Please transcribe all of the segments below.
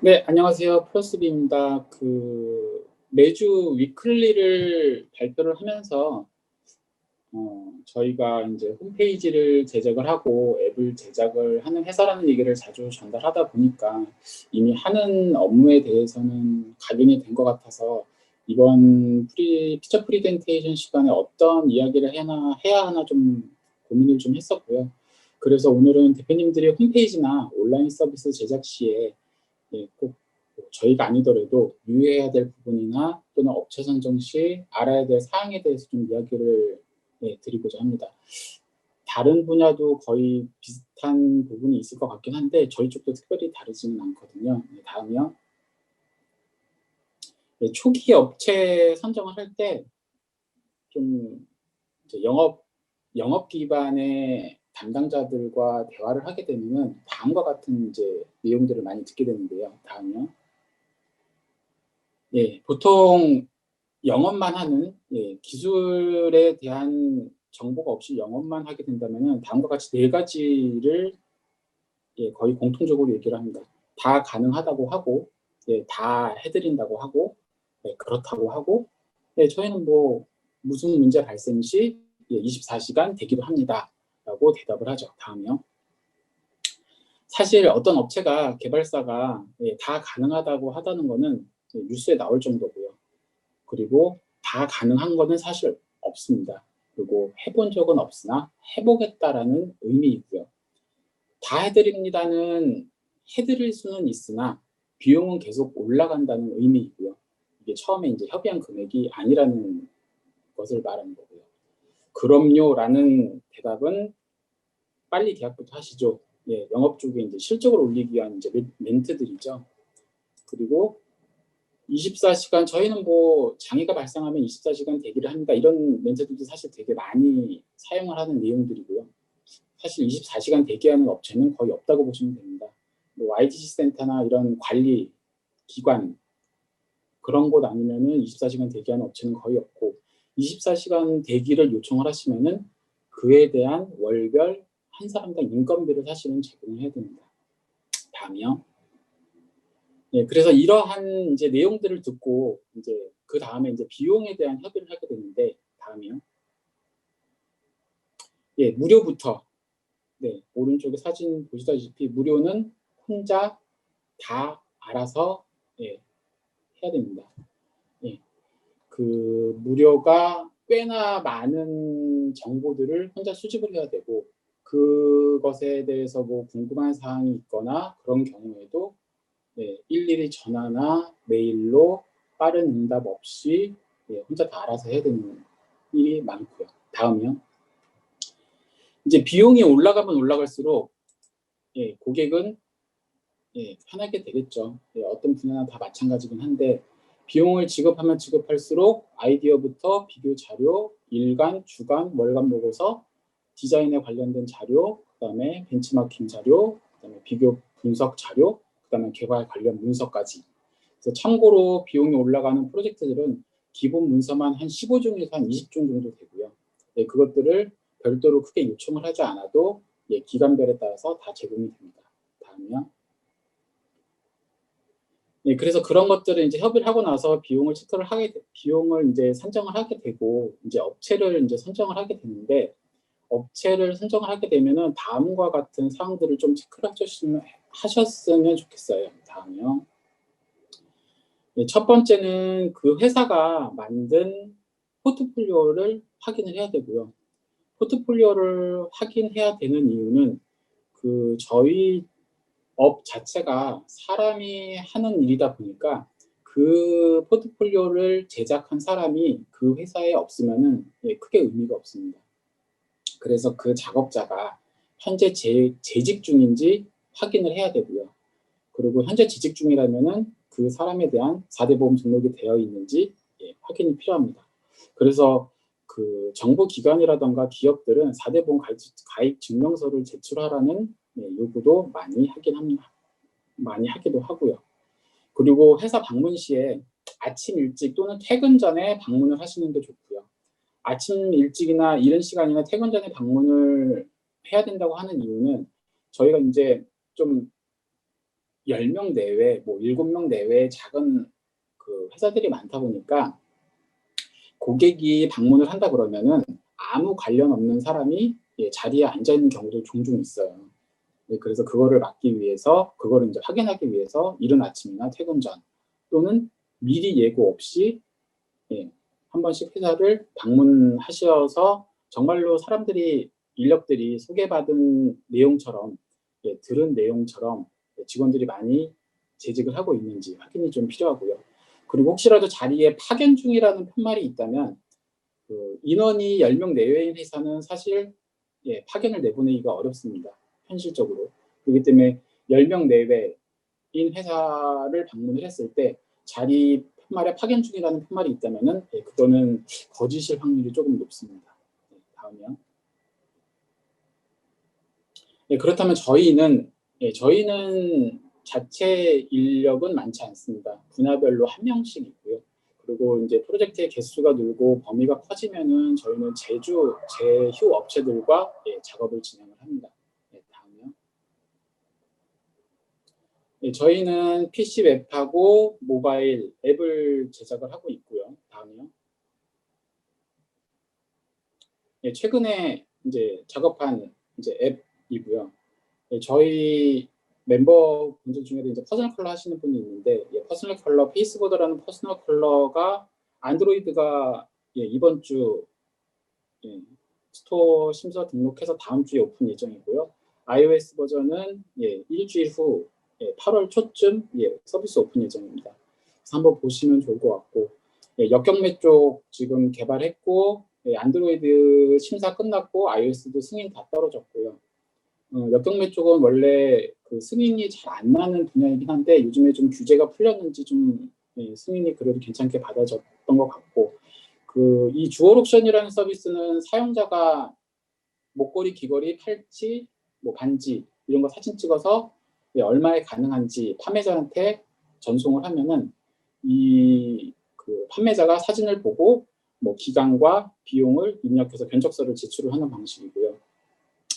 네, 안녕하세요. 플러스비입니다. 매주 위클리를 발표를 하면서, 저희가 이제 홈페이지를 제작을 하고 앱을 제작을 하는 회사라는 얘기를 자주 전달하다 보니까 이미 하는 업무에 대해서는 각인이 된 것 같아서 이번 피처 프리젠테이션 시간에 어떤 이야기를 해야 하나 좀 고민을 좀 했었고요. 그래서 오늘은 대표님들이 홈페이지나 온라인 서비스 제작 시에 꼭 저희가 아니더라도 유의해야 될 부분이나 또는 업체 선정 시 알아야 될 사항에 대해서 좀 이야기를 드리고자 합니다. 다른 분야도 거의 비슷한 부분이 있을 것 같긴 한데 저희 쪽도 특별히 다르지는 않거든요. 다음이요. 초기 업체 선정을 할 때 좀 영업 기반의 담당자들과 대화를 하게 되면은 다음과 같은 이제 내용들을 많이 듣게 되는데요. 다음이요. 보통 영업만 하는 기술에 대한 정보가 없이 영업만 하게 된다면은 다음과 같이 네 가지를 거의 공통적으로 얘기를 합니다. 다 가능하다고 하고, 다 해드린다고 하고, 그렇다고 하고, 저희는 뭐 무슨 문제 발생 시 24시간 대기도 합니다라고 대답을 하죠. 다음이요. 사실 어떤 업체가 개발사가 다 가능하다고 하다는 거는 뉴스에 나올 정도고요. 그리고 다 가능한 거는 사실 없습니다. 그리고 해본 적은 없으나 해보겠다라는 의미이고요. 다 해드립니다는 해드릴 수는 있으나 비용은 계속 올라간다는 의미이고요. 이게 처음에 이제 협의한 금액이 아니라는 것을 말하는 거고요. 그럼요라는 대답은 빨리 계약부터 하시죠. 영업 쪽에 이제 실적을 올리기 위한 이제 멘트들이죠. 그리고 24시간 저희는 뭐 장애가 발생하면 24시간 대기를 합니다. 이런 멘트들도 사실 되게 많이 사용을 하는 내용들이고요. 사실 24시간 대기하는 업체는 거의 없다고 보시면 됩니다. 뭐 IDC 센터나 이런 관리 기관 그런 곳 아니면은 24시간 대기하는 업체는 거의 없고 24시간 대기를 요청을 하시면은 그에 대한 월별 한 사람당 인건비를 사실은 제공해야 됩니다. 다음이요. 그래서 이러한 이제 내용들을 듣고 이제 그 다음에 이제 비용에 대한 협의를 하게 되는데 다음이요. 무료부터 오른쪽에 사진 보시다시피 무료는 혼자 다 알아서 해야 됩니다. 그 무료가 꽤나 많은 정보들을 혼자 수집을 해야 되고 그것에 대해서 뭐 궁금한 사항이 있거나 그런 경우에도 일일이 전화나 메일로 빠른 응답 없이 혼자 다 알아서 해야 되는 일이 많고요. 다음이요. 이제 비용이 올라가면 올라갈수록 고객은 편하게 되겠죠. 어떤 분야나 다 마찬가지긴 한데 비용을 지급하면 지급할수록 아이디어부터 비교 자료, 일간, 주간, 월간 보고서, 디자인에 관련된 자료, 그다음에 벤치마킹 자료, 그다음에 비교 분석 자료, 그다음에 개발 관련 문서까지. 그래서 참고로 비용이 올라가는 프로젝트들은 기본 문서만 한 15종에서 한 20종 정도 되고요. 그것들을 별도로 크게 요청을 하지 않아도 기간별에 따라서 다 제공이 됩니다. 다음이요. 그래서 그런 것들을 이제 협의를 하고 나서 비용을 이제 산정을 하게 되고 이제 업체를 이제 선정을 하게 되는데 업체를 선정을 하게 되면은 다음과 같은 사항들을 좀 체크를 하셨으면 좋겠어요. 다음이요. 첫 번째는 그 회사가 만든 포트폴리오를 확인을 해야 되고요. 포트폴리오를 확인해야 되는 이유는 저희 업 자체가 사람이 하는 일이다 보니까 그 포트폴리오를 제작한 사람이 그 회사에 없으면은 크게 의미가 없습니다. 그래서 그 작업자가 현재 재직 중인지 확인을 해야 되고요. 그리고 현재 재직 중이라면은 그 사람에 대한 4대 보험 등록이 되어 있는지 확인이 필요합니다. 그래서 그 정부기관이라던가 기업들은 4대 보험 가입 증명서를 제출하라는 요구도 많이 하긴 합니다. 많이 하기도 하고요. 그리고 회사 방문 시에 아침 일찍 또는 퇴근 전에 방문을 하시는 게 좋고요. 아침 일찍이나 이른 시간이나 퇴근 전에 방문을 해야 된다고 하는 이유는 저희가 이제 좀 10명 내외, 뭐 7명 내외의 작은 그 회사들이 많다 보니까 고객이 방문을 한다 그러면은 아무 관련 없는 사람이 자리에 앉아 있는 경우도 종종 있어요. 그래서 그거를 막기 위해서, 그거를 이제 확인하기 위해서 이른 아침이나 퇴근 전 또는 미리 예고 없이 한 번씩 회사를 방문하셔서 정말로 사람들이, 인력들이 소개받은 내용처럼, 들은 내용처럼 직원들이 많이 재직을 하고 있는지 확인이 좀 필요하고요. 그리고 혹시라도 자리에 파견 중이라는 편말이 있다면 그 인원이 10명 내외인 회사는 사실 파견을 내보내기가 어렵습니다. 현실적으로. 그렇기 때문에 10명 내외인 회사를 방문을 했을 때 자리 편말에 파견 중이라는 편말이 있다면은 그거는 거짓일 확률이 조금 높습니다. 다음이요. 그렇다면 저희는 자체 인력은 많지 않습니다. 분야별로 한 명씩 있고요. 그리고 이제 프로젝트의 개수가 늘고 범위가 커지면은 저희는 제휴 업체들과 작업을 진행을 합니다. 다음이요. 저희는 PC 웹하고 모바일 앱을 제작을 하고 있고요. 다음이요. 최근에 이제 작업한 이제 앱이고요. 저희 멤버분들 중에도 이제 퍼스널 컬러 하시는 분이 있는데, 퍼스널 컬러 페이스보드라는 퍼스널 컬러가 안드로이드가 이번 주 스토어 심사 등록해서 다음 주에 오픈 예정이고요. iOS 버전은 일주일 후 8월 초쯤 서비스 오픈 예정입니다. 그래서 한번 보시면 좋을 것 같고, 역경매 쪽 지금 개발했고, 안드로이드 심사 끝났고 iOS도 승인 다 떨어졌고요. 역경매 쪽은 원래 그 승인이 잘 안 나는 분야이긴 한데 요즘에 좀 규제가 풀렸는지 좀 승인이 그래도 괜찮게 받아졌던 것 같고, 그 이 주얼 옵션이라는 서비스는 사용자가 목걸이, 귀걸이, 팔찌, 뭐 반지 이런 거 사진 찍어서 얼마에 가능한지 판매자한테 전송을 하면은 이 그 판매자가 사진을 보고 뭐 기간과 비용을 입력해서 견적서를 제출을 하는 방식이고요.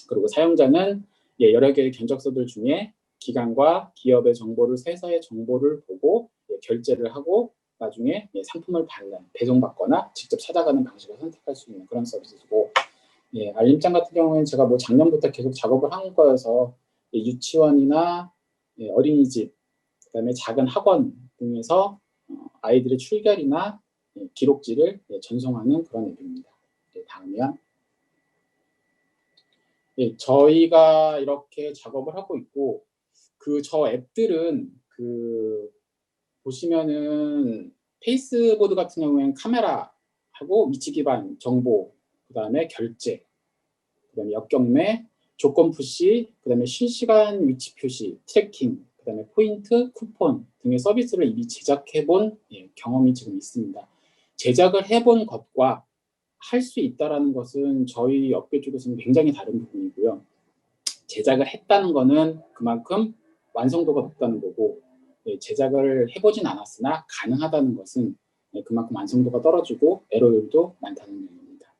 그리고 사용자는 여러 개의 견적서들 중에 기관과 기업의 정보를, 회사의 정보를 보고 결제를 하고 나중에 상품을 받는, 배송받거나 직접 찾아가는 방식을 선택할 수 있는 그런 서비스고, 알림장 같은 경우에는 제가 뭐 작년부터 계속 작업을 한 거여서 유치원이나 어린이집, 그다음에 작은 학원 등에서 아이들의 출결이나 기록지를 전송하는 그런 앱입니다. 다음이요. 저희가 이렇게 작업을 하고 있고, 저 앱들은 보시면은 페이스보드 같은 경우에는 카메라하고 위치 기반 정보, 그다음에 결제, 그다음에 역경매, 조건 푸시, 그다음에 실시간 위치 표시, 트래킹, 그다음에 포인트, 쿠폰 등의 서비스를 이미 제작해본 경험이 지금 있습니다. 제작을 해본 것과 할 수 있다라는 것은 저희 업계 쪽에서는 굉장히 다른 부분이고요. 제작을 했다는 거는 그만큼 완성도가 높다는 거고, 제작을 해보진 않았으나 가능하다는 것은 그만큼 완성도가 떨어지고 에러율도 많다는 얘기입니다.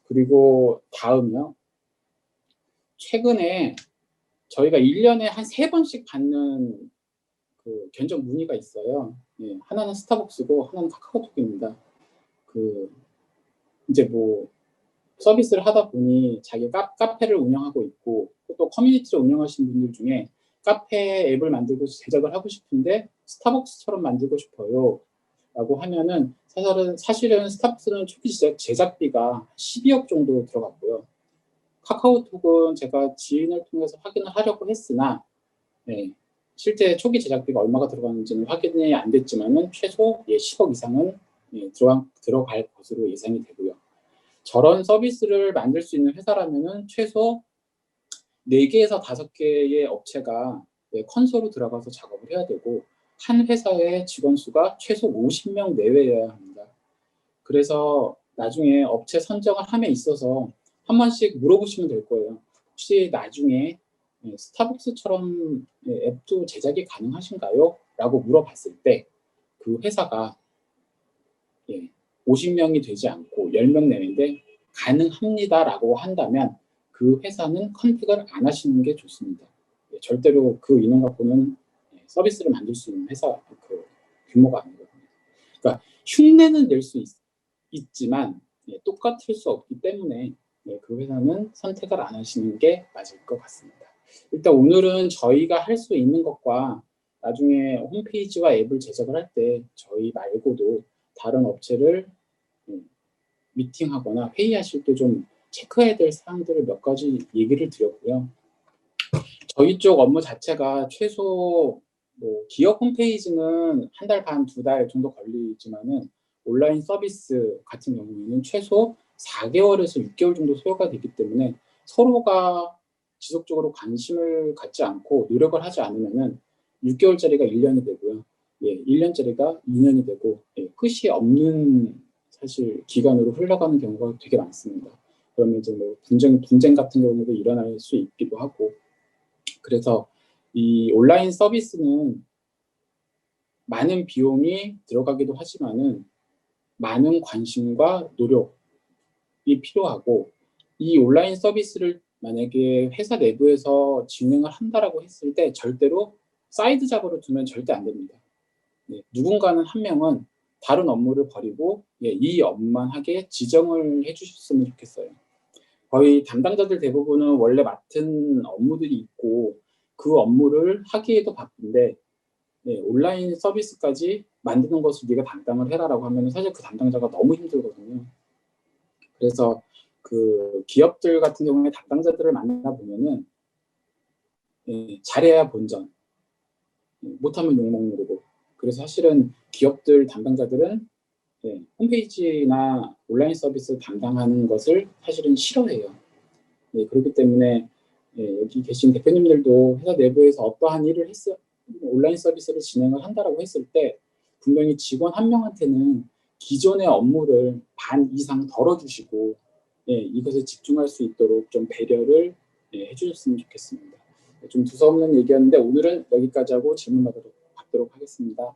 그리고 다음이요. 최근에 저희가 1년에 한 3번씩 받는 그 견적 문의가 있어요. 하나는 스타벅스고 하나는 카카오톡입니다. 이제 뭐 서비스를 하다 보니 자기 카페를 운영하고 있고 또 커뮤니티를 운영하시는 분들 중에 카페 앱을 만들고 제작을 하고 싶은데 스타벅스처럼 만들고 싶어요 라고 하면은 사실은 스타벅스는 초기 제작비가 12억 정도 들어갔고요. 카카오톡은 제가 지인을 통해서 확인을 하려고 했으나 실제 초기 제작비가 얼마가 들어가는지는 확인이 안 됐지만은 최소 10억 이상은 들어갈 것으로 예상이 되고요. 저런 서비스를 만들 수 있는 회사라면은 최소 4개에서 5개의 업체가 컨소로 들어가서 작업을 해야 되고, 한 회사의 직원 수가 최소 50명 내외여야 합니다. 그래서 나중에 업체 선정을 함에 있어서 한 번씩 물어보시면 될 거예요. 혹시 나중에 스타벅스처럼 앱도 제작이 가능하신가요? 라고 물어봤을 때 그 회사가 50명이 되지 않고 10명 내외인데 가능합니다라고 한다면 그 회사는 컨택을 안 하시는 게 좋습니다. 절대로 그 인원 갖고는 서비스를 만들 수 있는 회사 그 규모가 아니거든요. 그러니까 흉내는 낼 수 있지만 똑같을 수 없기 때문에 그 회사는 선택을 안 하시는 게 맞을 것 같습니다. 일단 오늘은 저희가 할 수 있는 것과 나중에 홈페이지와 앱을 제작을 할 때 저희 말고도 다른 업체를 미팅하거나 회의하실 때 좀 체크해야 될 사항들을 몇 가지 얘기를 드렸고요. 저희 쪽 업무 자체가 최소 기업 홈페이지는 한 달 반, 2달 정도 걸리지만은 온라인 서비스 같은 경우에는 최소 4개월에서 6개월 정도 소요가 되기 때문에 서로가 지속적으로 관심을 갖지 않고 노력을 하지 않으면은 6개월짜리가 1년이 되고요. 1년짜리가 2년이 되고 끝이 없는 사실 기간으로 흘러가는 경우가 되게 많습니다. 그러면 이제 분쟁 같은 경우도 일어날 수 있기도 하고 그래서 이 온라인 서비스는 많은 비용이 들어가기도 하지만은 많은 관심과 노력이 필요하고 이 온라인 서비스를 만약에 회사 내부에서 진행을 한다라고 했을 때 절대로 사이드 잡으로 두면 절대 안 됩니다. 누군가는 한 명은 다른 업무를 버리고 이 업무만 하게 지정을 해주셨으면 좋겠어요. 거의 담당자들 대부분은 원래 맡은 업무들이 있고 그 업무를 하기에도 바쁜데 온라인 서비스까지 만드는 것을 네가 담당을 해라라고 하면 사실 그 담당자가 너무 힘들거든요. 그래서 그 기업들 같은 경우에 담당자들을 만나보면은 잘해야 본전, 못하면 욕먹는 거고. 그래서 사실은 기업들 담당자들은 홈페이지나 온라인 서비스 담당하는 것을 사실은 싫어해요. 그렇기 때문에 여기 계신 대표님들도 회사 내부에서 어떠한 일을 온라인 서비스를 진행을 한다라고 했을 때 분명히 직원 한 명한테는 기존의 업무를 반 이상 덜어주시고 이것에 집중할 수 있도록 좀 배려를 해주셨으면 좋겠습니다. 좀 두서없는 얘기였는데 오늘은 여기까지 하고 질문 받도록 하겠습니다.